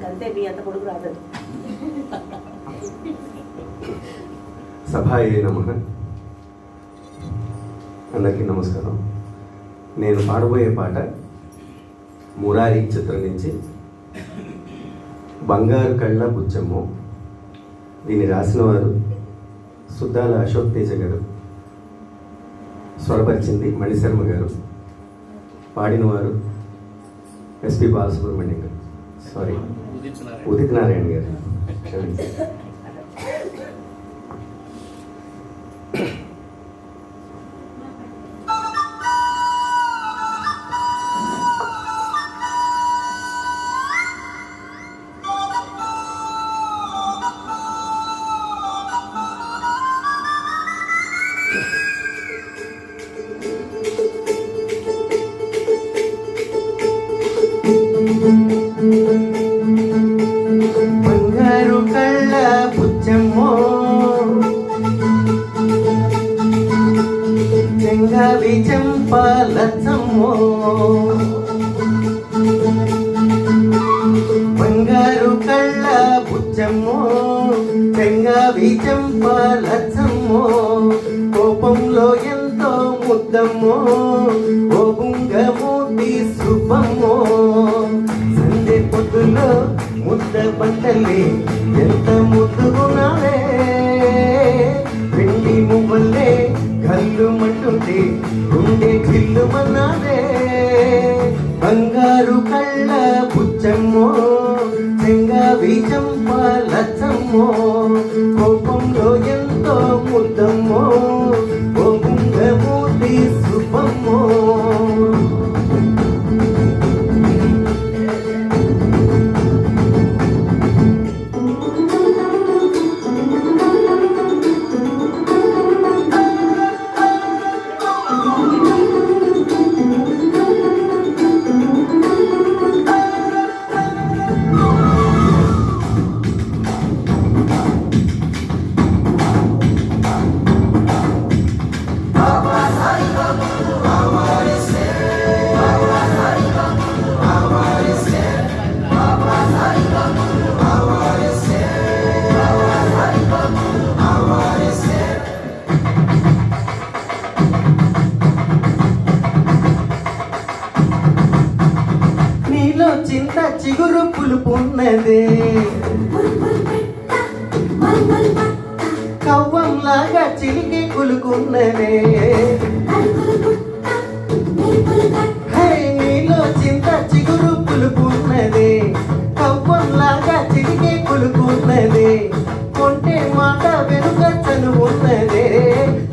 అంతే మీ అంత కొడుకు రాదు. సభాయే నమః. అందరికీ నమస్కారం. నేను పాడబోయే పాట మురారి చిత్రం నుంచి బంగారు కళ్ళ బుచ్చమ్మ. దీన్ని రాసిన వారు సుద్దాల అశోక్ తేజ గారు, స్వరపరిచింది మణిశర్మ గారు, పాడిన వారు ఎస్పి బాలసుబ్రహ్మణ్యం గారు, సారీ ఉదిత్ నారాయణ గారు, క్షమించండి. బంగారు కళ్ళ బుచ్చమ్మో, చెంగావి చెంపాలచ్చమ్మో, బంగారు కళ్ళ బుచ్చమ్మో, చెంగావి చెంపాలచ్చమ్మో, కోపంలో ఎంతో ముద్దమ్మో, ఓ బుంగమూర్తి సుబ్బమ్మో, సందే పొద్దులో ముద్ద పంటలే ఎంత ముద్దుగున్నావే, పిండి మువ్వల్లే కళ్ళు మంటుంటే గుండె జిల్లు మన్నావే, బంగారు కళ్ళ బుచ్చమ్మో, చెంగావి చంపాలచ్చమ్మో, కోపంలో ఎంతో ముద్దమ్మో, ఓ బుంగమూర్తి సుబ్బమ్మో. నీలో చింత చిగురు పులుపున్నదే, కవ్వంలాగా చిలికి కులుకున్నదే, నీలో చింత చిగురు పులుపున్నదే, కవ్వంలాగా చిలికి కులుకున్నదే, కొంటే మాట వెనుక చనువున్నదే,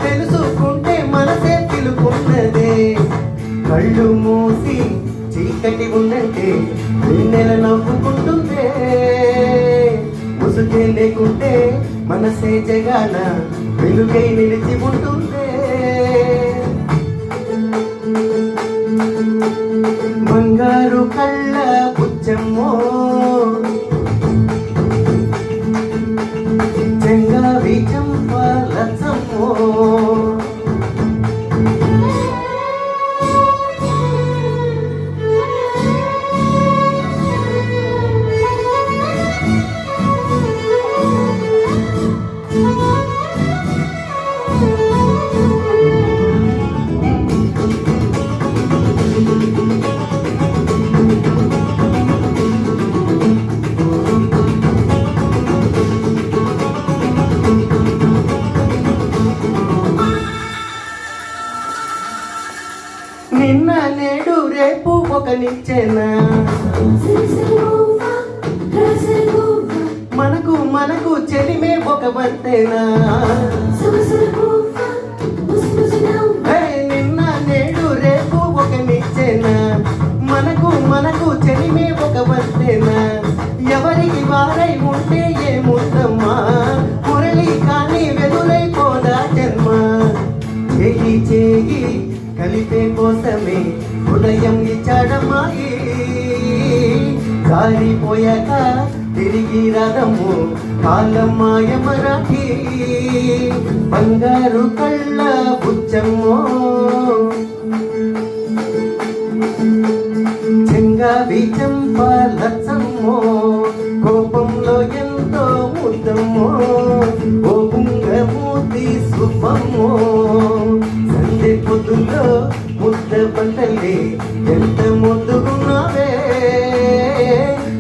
తెలుసుకుంటే మనసే పిలుకున్నదే, కళ్ళు మూసి చీకటి ఉందంటే వెన్నెల నవ్వుకుంటుందే, ముసుగే లేకుంటే మనసే జగాన వెలుగై నిలిచి ఉంటుందే, బంగారు కళ్ళ బుచ్చమ్మో, చెంగావి చంపాలచ్చమ్మో. నిన్న నేడు రేపు ఒక నిచ్చెన, మనకు మనకు చెలిమే ఒక వంతెనా, నిన్న నేడు రేపు ఒక నిచ్చెన, మనకు మనకు చెలిమే ఒక వంతెనా, ఎవరికి వారై ఉంటే ఏముందమ్మా, మురళి కానీ వెదురైపోదా జన్మ, చేయి చేయి కలిపే కోసమే హృదయం ఇచ్చాడమ్మాయి, జారిపోయాక తిరిగి కాదము కాలమాయ మరాఠీ బంగారు కళ్ళ బుచ్చమ్మో చెంగావి చెంపాలచ్చమ్మో కోపంలో ఎంతో ముద్దమ్మో ఓ బుంగమూతి సుబ్బమ్మో సందె పొద్దుల్లో ముద్ద పంటలే ఎంత ముద్దుగున్నావే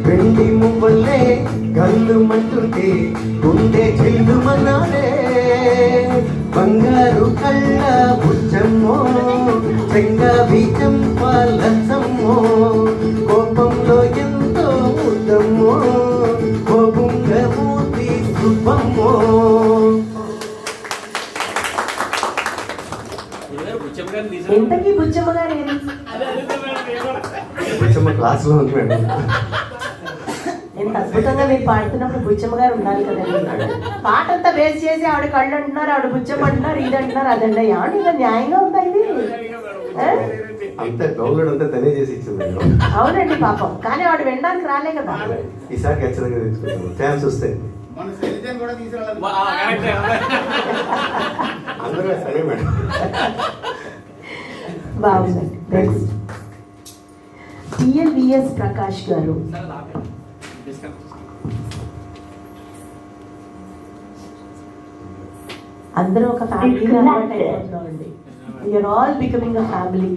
వెండి మువ్వల్లే కళ్ళు మంటుంటే గుండె చెల్లుమన్నాడే బంగారు కళ్ళ బుచ్చమ్మో చెంగావి చెంపాలచ్చమ్మో కోపంలో ఎంతో ముద్దమ్మో ఓ బుంగమూతి సుబ్బమ్మో. ఇంతకీ బుచ్చమ్మ గారు ఏది? బుచ్చమ్మ క్లాస్లో ఉంది మేడం. ఎంత అద్భుతంగా మీరు పాడుతున్నప్పుడు బుచ్చమ్మ గారు ఉండాలి కదండి. పాట అంతా వేస్ట్ చేసి ఆవిడ కళ్ళు అంటున్నారు, ఆవిడ బుచ్చమ్మ అంటున్నారు, ఇది అంటున్నారు, అదండి. ఏమంటే ఇంకా న్యాయంగా ఉందా ఇది? అంతే డౌన్లోడ్ అంతా తనే చేసి ఇచ్చింది. అవునండి పాపం, కానీ ఆవిడ వినడానికి రాలే కదా. ఈసారి ఖచ్చితంగా తెచ్చుకుంటాము ఛాన్స్ వస్తే. అందరూ సరే మేడం. బాగుందండి. నెక్స్ట్ టిఎల్విఎస్ ప్రకాష్ గారు. అందరూ ఒక ఫ్యామిలీగా అలవాటు అయిపోతున్నామండి. We are all becoming a family.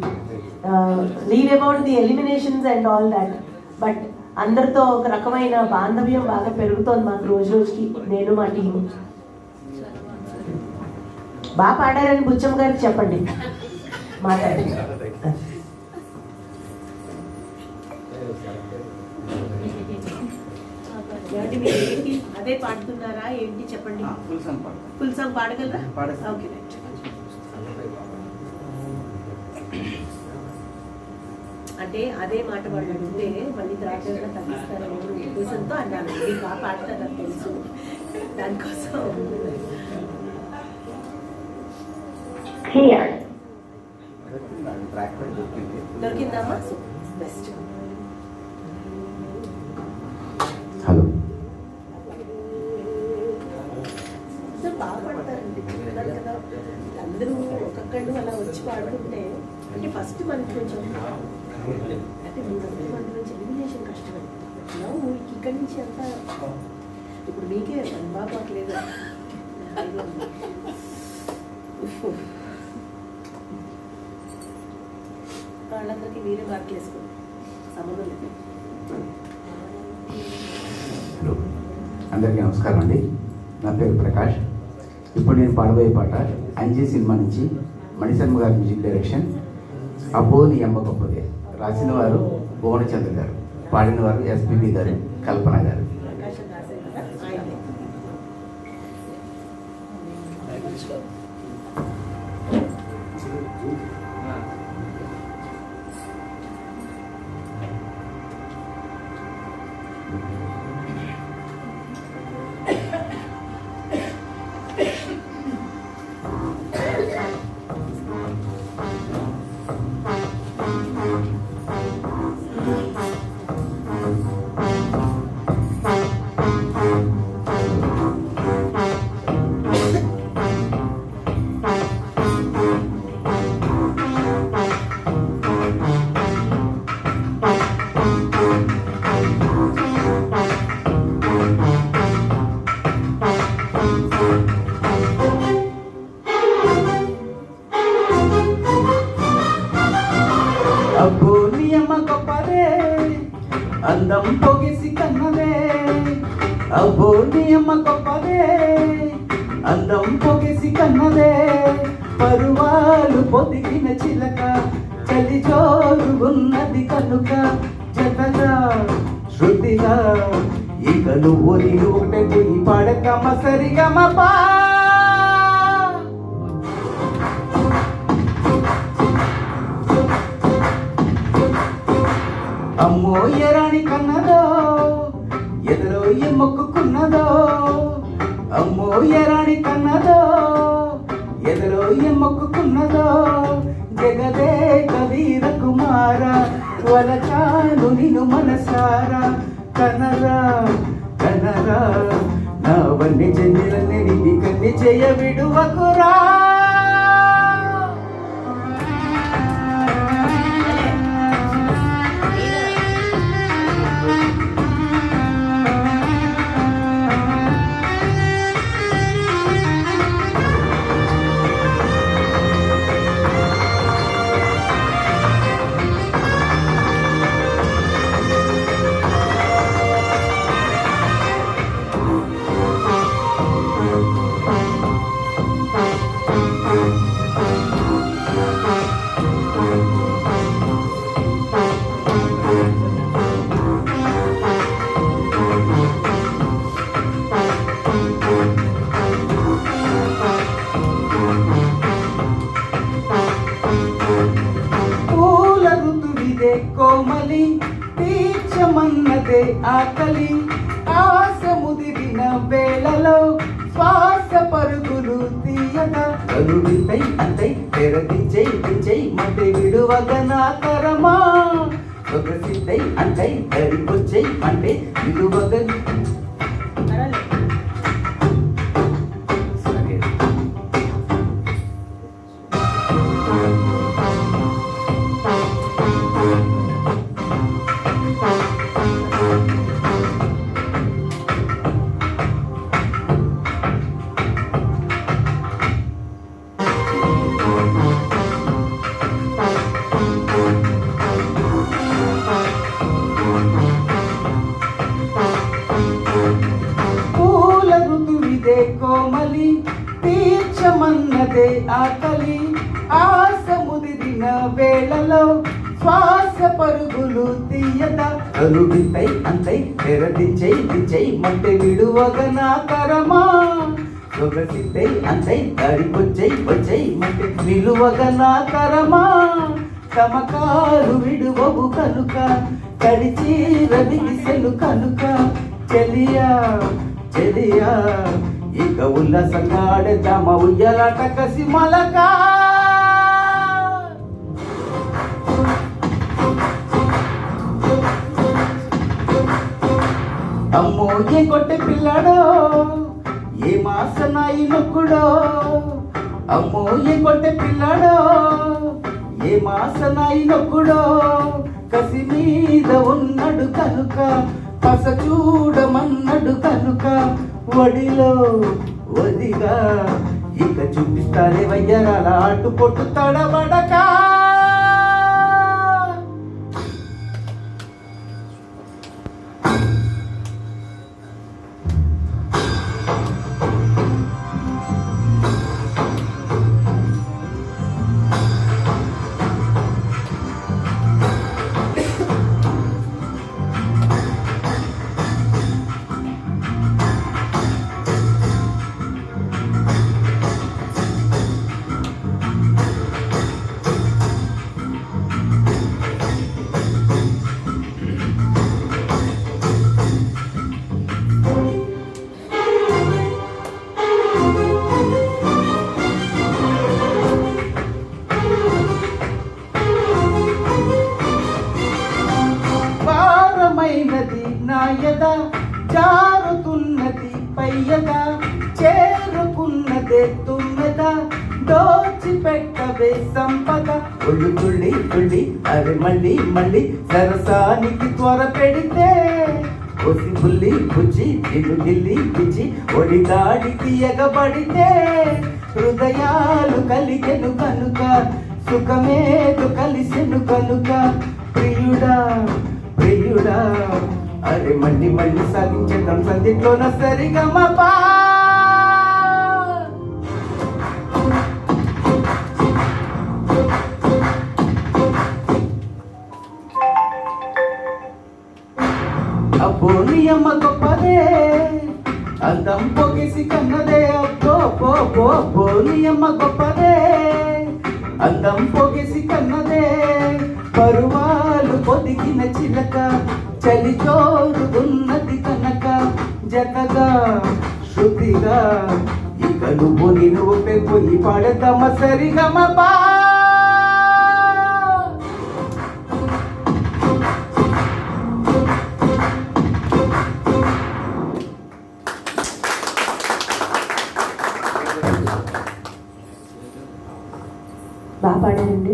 Leave about the eliminations and all that, but అందరితో ఒక రకమైన బాంధవ్యం బాగా పెరుగుతోంది మాకు రోజు రోజుకి. నేను మా టీము బాగా పాడారని బుచ్చమ్మ గారికి చెప్పండి, మాట్లాడండి. అదే పాడుతున్నారా ఏంటి చెప్పండి. ఫుల్ సాంగ్ పాడగలరా? ఓకే. అంటే అదే మాట వాళ్ళు అడిగితే మళ్ళీ ద్రాక్షగా తగ్గిస్తారని ఉద్దేశంతో అన్నాను. మీరు బాగా పాడతారు నాకు తెలుసు, దానికోసం. దొరికిందమ్మా? బెస్ట్. హలో, బాగా పాడతారండి కదా. అందరూ ఒక్కొక్కళ్ళు అలా వచ్చి పాడుతుంటే అంటే ఫస్ట్ మనకి కొంచెం అంటే మన నుంచి ఎలిమినేషన్ కష్టమే. ఇక్కడి నుంచి అంతా ఇప్పుడు మీకే బాగా లేదు. వాళ్ళందరికీ మీరే మార్కులు వేసుకోండి, సంబంధం లేదు. హలో, అందరికీ నమస్కారం అండి. నా పేరు ప్రకాష్. ఇప్పుడు నేను పాడబోయే పాట అంజీ సినిమా నుంచి మణిశర్మ గారి మ్యూజిక్ డైరెక్షన్. అబ్బో నీ అమ్మ గొప్పదే. రాసిన వారు భువనచంద్ర గారు, పాడిన వారు ఎస్పీబీ గారు, కల్పన గారు. అబ్బో నీ అమ్మ గొప్పదే, అందం పొగిసి కన్నదే. అబ్బో నీ అమ్మ గొప్పదే, అందం పొగిసి కన్నదే. పరువాలు పొదిగిన చిలక, చలి జోరుగున్నది కనుక. జతగా శృతిగా ఇక నువ్వు నేను ఒకటే పోయి పాడకమ్మ సరిగమ పా. అమ్మో ఎరాని కన్నదో, ఎదురో ఏ మొక్కుకున్నదో. అమ్మో ఎరాని కన్నదో, ఎదురో ఏ మొక్కుకున్నదో. జగదే కవీర కుమార, వలచాను నిను మనసారా. కనరా కనరా నా వన్య జన్యులన్నీ కన్ని చేయ విడువకురా. పూల ఋతువిదే కోమలి తీర్చమన్నదే ఆకలి. ఆశ ముదిరిన వేళలో శ్వాస పరుగులు తీయగా కలువిపై అంతై తెరదించై దించై మధ్య విడువగ నా తరమా. సొగసిద్దై అంతై దరికొచ్చై అంటే విడువగ. సరే పూల ఋతువిదే కోమలి తీర్చమన్నదే ఆకలి. ఆశ ముదిరిన వేళలో శ్వాస పరుగులు తీయదా కలువిపై అంతై తెరదించై దించై మట్టె విడువగ నా తరమా. సొగసిద్దై అంతై దారికొచ్చై వచ్చై మట్టె విలువగ నా తరమా. తమకాలు విడువవు కనుక కడిచీర బిగిసెను కనుక చెలియా చెలియా ఇక ఉల్లాసంగా ఆడేద్దామ ఉయ్యలాట కసి మలకా. అమ్మో ఏ కొట్టె పిల్లడో ఏ మాసనాయి నొక్కుడో. అమ్మో ఏ కొట్టె పిల్లడో ఏ మాసనాయి నొక్కుడో. కసి మీద ఉన్నాడు కనుక పస చూడమన్నాడు కనుక వడిలో వదిగా ఇక చూపిస్తానే వయ్యరాల అటు పొట్టు తడబడక. భారమైనది నాయద జారుతున్నది పయ్యద చేరుకున్నదే తుమ్మెద దోచిపెట్టవే సంపద. ఒళ్ళు తుళ్ళి తుళ్ళి అవి మళ్ళీ మళ్ళీ సరసానికి త్వర పెడితే ఒసి బుల్లి బుజ్జి నిన్ను గిల్లి పిచ్చి ఒడిగాడికి ఎగబడితే హృదయాలు కలిగెను కనుక సుఖమేదు కలిసెను కనుక ప్రియుడా ప్రియుడా అరే మళ్ళీ మళ్ళీ సాగించేద్దాం సందిట్లోన సరిగమపా. అబ్బో నీ అమ్మ గొప్పదే అందం పొగిసి కన్నదే. అబ్బో పో పో పో నీ అమ్మ గొప్పదే అందం పొగిసి కన్నదే. పరువాలు పొదిగిన చిలక చలి చోరుతున్నది కనుక జతగా శృతిగా ఇక నువ్వు నిన్ను పోయి పాడతామ సరిగమపా. బాగా పాడారండి.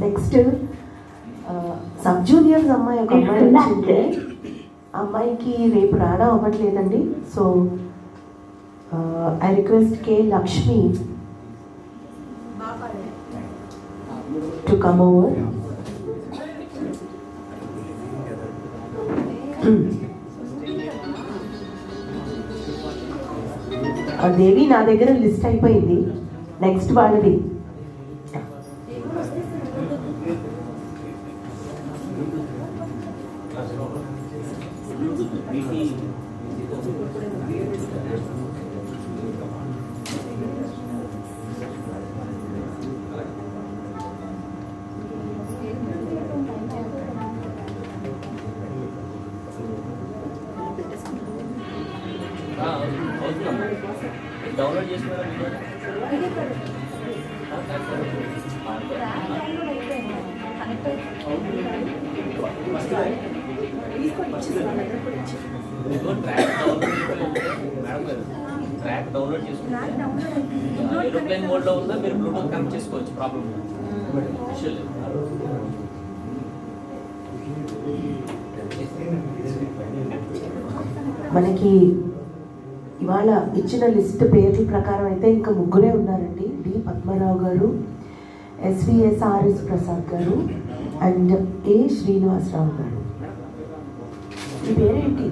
నెక్స్ట్ సబ్ జూనియర్స్ అమ్మాయి ఒక అమ్మాయి వచ్చింది. అమ్మాయికి రేపు రావడం అవ్వట్లేదండి. So I request K Lakshmi to come over. Devi నా దగ్గర లిస్ట్ అయిపోయింది. నెక్స్ట్ వాళ్ళది. డౌన్లోడ్ చేసుకున్నారా? ట్రాక్ డౌన్లోడ్ చేసుకుంటే ఏరోప్లేన్ మోడ్లో ఉందా, మీరు బ్లూటూత్ కనెక్ట్ చేసుకోవచ్చు. ప్రాబ్లం మనకి ఇవాళ ఇచ్చిన లిస్ట్ పేర్ల ప్రకారం అయితే ఇంకా ముగ్గురే ఉన్నారండి. డి పద్మరావు గారు, ఎస్విఎస్ఆర్ఎస్ ప్రసాద్ గారు అండ్ ఏ శ్రీనివాసరావు గారు. ఈ పేరేంటి?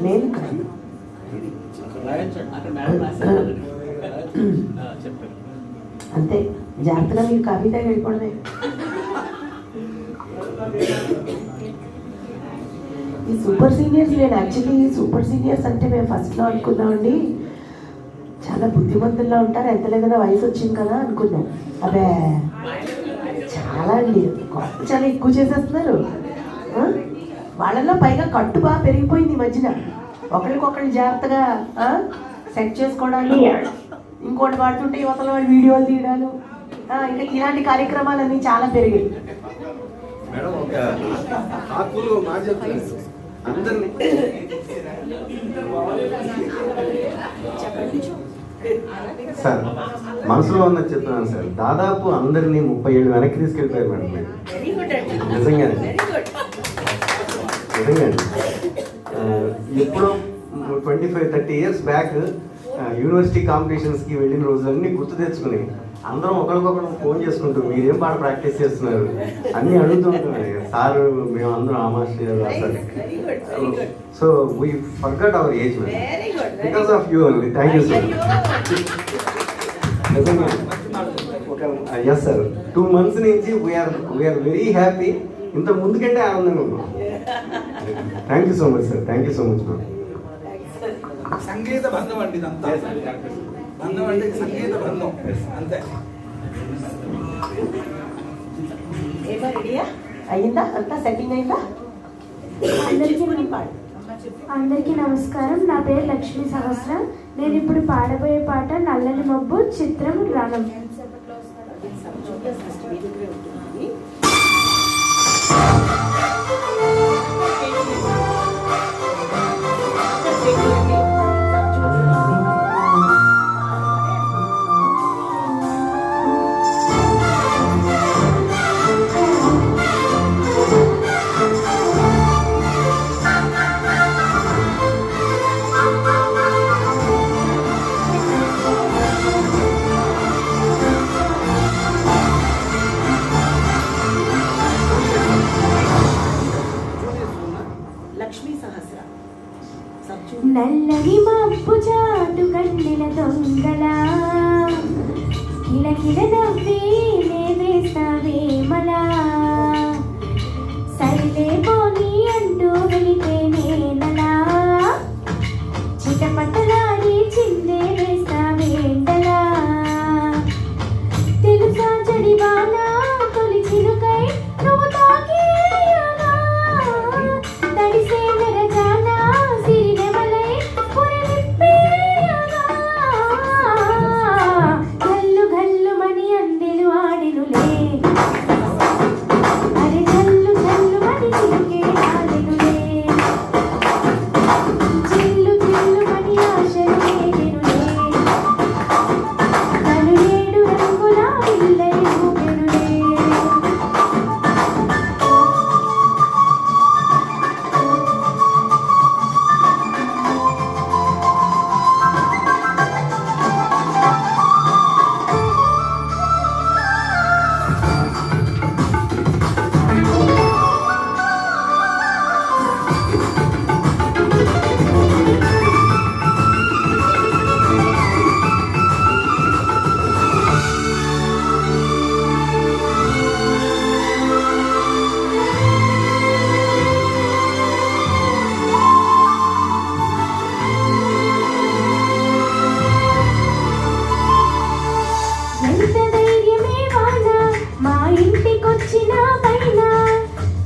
నేను కాదు. అంతే, జాగ్రత్తగా మీరు కవిత వెళ్ళిపోవడమే. ఈ సూపర్ సీనియర్స్, నేను యాక్చువల్లీ సూపర్ సీనియర్స్ అంటే మేము ఫస్ట్లో అనుకున్నామండి చాలా బుద్ధిమంతుల్లా ఉంటారు, ఎంత లేదన్నా వయసు వచ్చింది కదా అనుకున్నాం. అదే చాలా అండి, చాలా ఎక్కువ చేసేస్తున్నారు. వాళ్ళల్లో పైగా కట్టు బాగా పెరిగిపోయింది ఈ మధ్యన. ఒకరికొకరు జాగ్రత్తగా సెట్ చేసుకోవడాలు, ఇంకోటి వాడుతుంటే యువతల వాళ్ళు వీడియోలు తీయడాలు, ఇంకా ఇలాంటి కార్యక్రమాలన్నీ చాలా పెరిగాయి. మేడం ఒక ఆత్మలో మాట చెప్తాను అందరినీ. సార్ మనసులో ఉన్నది చెప్తున్నాను సార్. దాదాపు అందరినీ 30 ఏళ్ళు వెనక్కి తీసుకెళ్ళిపోయారు మేడం. నిజంగా నిజంగా ఎప్పుడో 25-30 ఇయర్స్ బ్యాక్ యూనివర్సిటీ కాంపిటీషన్స్కి వెళ్ళిన రోజులన్నీ గుర్తు తెచ్చుకుని అందరం ఒకరికొకరు ఫోన్ చేసుకుంటూ మీరేం పాట ప్రాక్టీస్ చేస్తున్నారు అన్నీ అడుగుతుంటున్నాయి. సార్ మేము అందరం ఆ మాస్టర్ గారు రాశారు. So we forgot our age because of you only. Thank you sir. నిజంగా ఒక ఎస్ సార్ 2 months నుంచి వీఆర్ వెరీ హ్యాపీ. ఇంత ముందుకంటే ఆనందంగా ఉన్నాం. Thank you so much sir. Thank you so much ma'am. సంగీత బంధం అండి ఇదంతా. బంధం అంటే సంగీత బంధం అంతే. అయిందా? అంతా సెట్టింగ్ అయిందా? అందరికీ నమస్కారం. నా పేరు లక్ష్మీ సహస్రం. నేను ఇప్పుడు పాడబోయే పాట నల్లని మబ్బు, చిత్రం రణం. నల్లని మబ్బు చాటు కన్నెల దొంగలా కిలకిల నవ్వి వేస్తావేమలా సరిలే పోనీ అంటూ వెళితే నేనలా చిటపటలాడి చిందే వేస్తావేంటలా తెలుసా చెడివానా తొలి చిలుకై నువ్వు తాకేయలా తడిసే మెరజానా సిరినెవలై పురివిప్పేయలా గల్లు గల్లు మని అందెలు ఆడెనులే అరే గల్లు గల్లు మని చిలుకే ఎంత ధైర్యమే వాన మా ఇంటికొచ్చిన పైన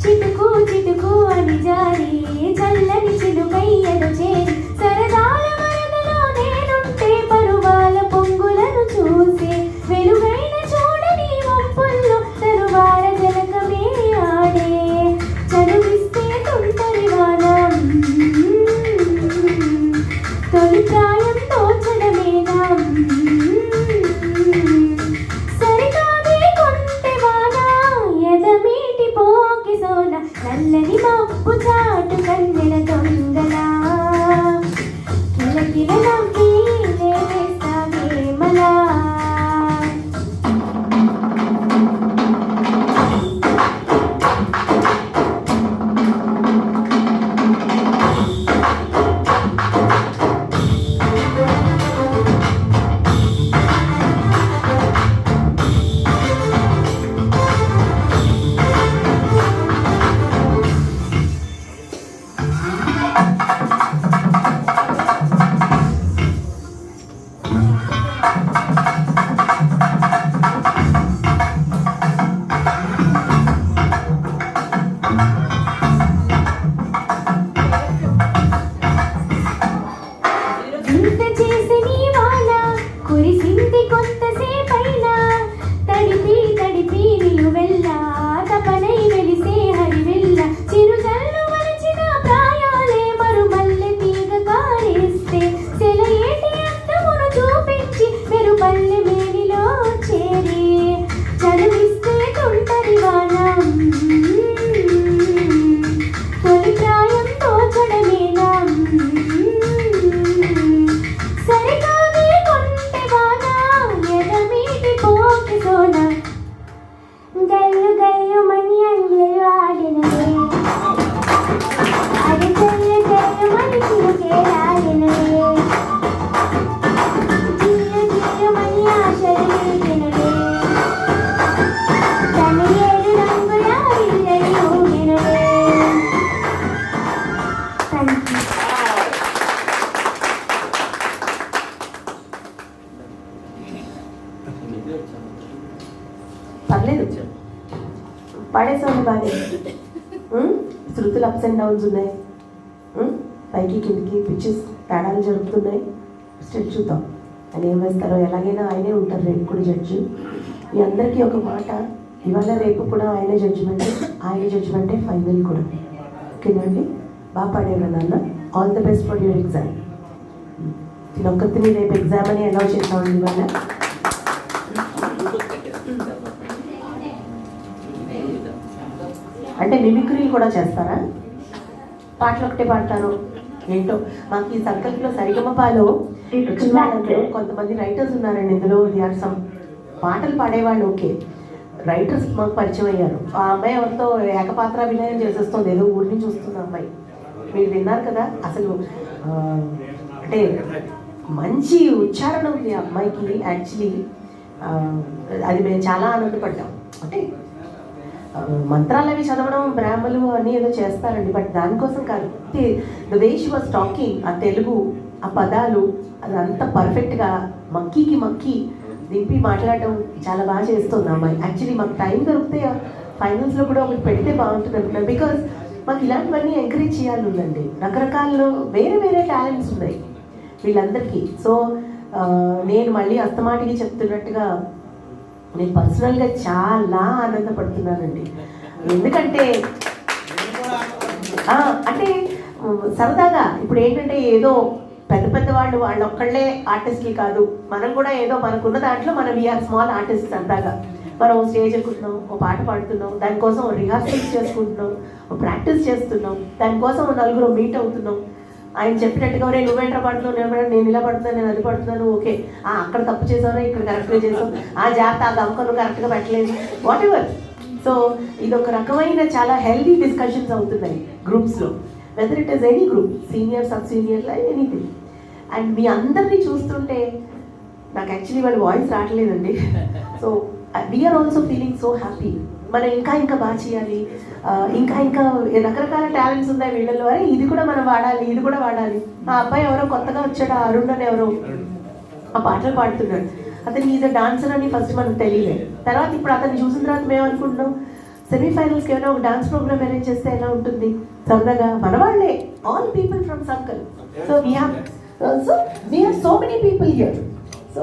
చిటుకు చిటుకు అని జారి చల్లని చిలుకయ్యను చేరి సరదాల వరదలో నేనుంటే పరువాల పొంగులను చూసి వెలుగైన చూడని వంపుల్లో తరువార జలకమే ఆడే చనువిస్తే తుంటరి వాన తొలి ప్రాయం తోచడమేనా సరికాదే కొంటెవాన ఎదమీటి పోకి సోన నల్లని మబ్బు చాటు కన్నెల దొంగలా కిలకిల నవ్వి లేవేస్తావేమలా ఇంత చేసి నీ వాన కురిసింది కొంతసేపైనా తడిపి తడిపి నిలువెల్ల తపనై వెలిసే హరివెల్ల చిరుజల్లు వలచిన ప్రాయాలే మరుమల్లె తీగ కారేస్తే సెలయేటి అద్దమును చూపించి మెరుపల్లె మేనిలో చేరి చదివిస్తే తుంటరి వాన తొలి ప్రాయం తోచడమేనా సరికాదే కొంటెవాన ఎదమీటి పోకి సోన గల్లు గల్లు మని అంగలు ఆడినవే అది గల్లు గల్లు మని చిలుకేలాడినవే గిల్లు గిల్లు మని ఆశలు రేగినవే తన ఏడు రంగుల ఇల్లడి ఊగినవే. Thank you. పర్లేదు పాడేసాను బాగా శృతులు అప్స్ అండ్ డౌన్స్ ఉన్నాయి, పైకి కిందికి పిచ్చెస్ తేడాలు జరుగుతున్నాయి. స్టిల్ చూద్దాం ఆయన ఏం వేస్తారో. ఎలాగైనా ఆయనే ఉంటారు, రేపు కూడా జడ్జి. మీ అందరికీ ఒక మాట, ఇవాళ రేపు కూడా ఆయనే జడ్జిమెంటే ఫైనల్ కూడా. ఓకేనండి, బాగా పాడేవారు నాన్న. All the best for your exam. నేను ఒక్కరిని రేపు ఎగ్జామ్ అని అలౌ చేస్తామండి ఇవాళ. అంటే మిమిక్రీలు కూడా చేస్తారా? పాటలు ఒకటే పాడతారు ఏంటో. మాకు ఈ సర్కిల్లో సరిగమపాలో కొంతమంది రైటర్స్ ఉన్నారండి. ఇందులో సమ్ పాటలు పాడేవాళ్ళు ఓకే, రైటర్స్ మాకు పరిచయం అయ్యారు. ఆ అమ్మాయి ఎవరితో ఏకపాత్రాభినయం చేసేస్తుంది, ఏదో ఊరి నుంచి వస్తుంది అమ్మాయి. మీరు విన్నారు కదా, అసలు అంటే మంచి ఉచ్చారణ ఉంది ఆ అమ్మాయికి. యాక్చువల్లీ అది మేము చాలా ఆనందపడ్డాం. అంటే మంత్రాలు అవి చదవడం, బ్రాహ్మలు అని ఏదో చేస్తారండి, బట్ దానికోసం కాదు. The way she was talking, ఆ తెలుగు, ఆ పదాలు, అది అంత పర్ఫెక్ట్గా మక్కి దింపి మాట్లాడటం చాలా బాగా చేస్తుంది అమ్మాయి. యాక్చువల్లీ మాకు టైం దొరికితే ఫైనల్స్లో కూడా ఒకటి పెడితే బాగుంటుంది అనుకున్నాను. బికాజ్ మాకు ఇలాంటివన్నీ ఎంకరేజ్ చేయాలి ఉందండి. రకరకాల వేరే వేరే టాలెంట్స్ ఉన్నాయి వీళ్ళందరికీ. సో నేను మళ్ళీ అస్తమాటికి చెప్తున్నట్టుగా నేను పర్సనల్గా చాలా ఆనందపడుతున్నానండి. ఎందుకంటే అంటే సరదాగా ఇప్పుడు ఏంటంటే ఏదో పెద్ద వాళ్ళు ఒక్కళ్ళే ఆర్టిస్టులు కాదు, మనం కూడా ఏదో మనకున్న దాంట్లో మనం వీఆర్ స్మాల్ ఆర్టిస్ట్. సరదాగా మనం స్టేజ్ ఎక్కుతున్నాం, ఒక పాట పాడుతున్నాం, దానికోసం రిహార్సల్స్ చేసుకుంటున్నాం, ప్రాక్టీస్ చేస్తున్నాం, దానికోసం నలుగురు మీట్ అవుతున్నాం. ఆయన చెప్పినట్టుగా నువ్వేంట్రా పడుతున్నావు, నేను ఇలా పడుతున్నాను, నేను అది పడుతున్నాను, ఓకే అక్కడ తప్పు చేసావురా, ఇక్కడ కరెక్ట్గా చేసావు, జాగ్రత్త ఆ గమకం నువ్వు కరెక్ట్గా పెట్టలేదు, వాట్ ఎవర్. సో ఇది ఒక రకమైన చాలా హెల్దీ డిస్కషన్స్ అవుతున్నాయి గ్రూప్స్లో. Whether it is any group, senior, sub senior, anything. And మీ అందరినీ చూస్తుంటే నాకు యాక్చువల్లీ వాళ్ళ వాయిస్ రావట్లేదండి. So we are also feeling so happy. మనం ఇంకా బాగా చేయాలి, ఇంకా రకరకాల టాలెంట్స్ ఉన్నాయి వీళ్ళలో. అరే ఇది కూడా మనం వాడాలి, ఇది కూడా వాడాలి. ఆ అబ్బాయి ఎవరో కొత్తగా వచ్చాడు, అరుణ్ అని ఎవరో ఆ పాటలు పాడుతున్నాడు. అతను ఈజ్ డాన్సర్ అని ఫస్ట్ మనకు తెలియలేదు. తర్వాత ఇప్పుడు అతను చూసిన తర్వాత మేము అనుకుంటున్నాం సెమీఫైనల్స్కి ఏమైనా ఒక డాన్స్ ప్రోగ్రామ్ అరేంజ్ చేస్తే ఎలా ఉంటుంది సరదాగా. మన వాళ్ళే, all people from circle. So we have so many people here. So